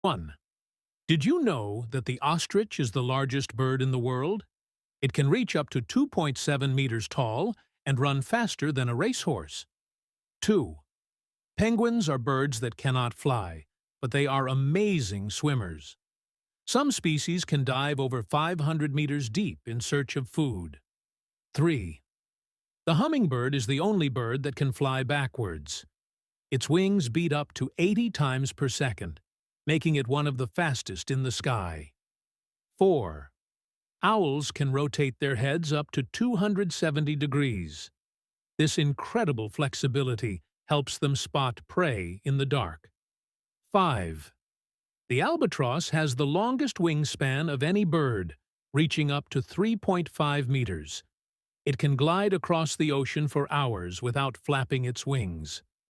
1. Did you know that the ostrich is the largest bird in the world? It can reach up to 2.7 meters tall and run faster than a racehorse. 2. Penguins are birds that cannot fly, but they are amazing swimmers. Some species can dive over 500 meters deep in search of food. 3. The hummingbird is the only bird that can fly backwards. Its wings beat up to 80 times per second, making it one of the fastest in the sky. 4. Owls can rotate their heads up to 270 degrees. This incredible flexibility helps them spot prey in the dark. 5. The albatross has the longest wingspan of any bird, reaching up to 3.5 meters. It can glide across the ocean for hours without flapping its wings.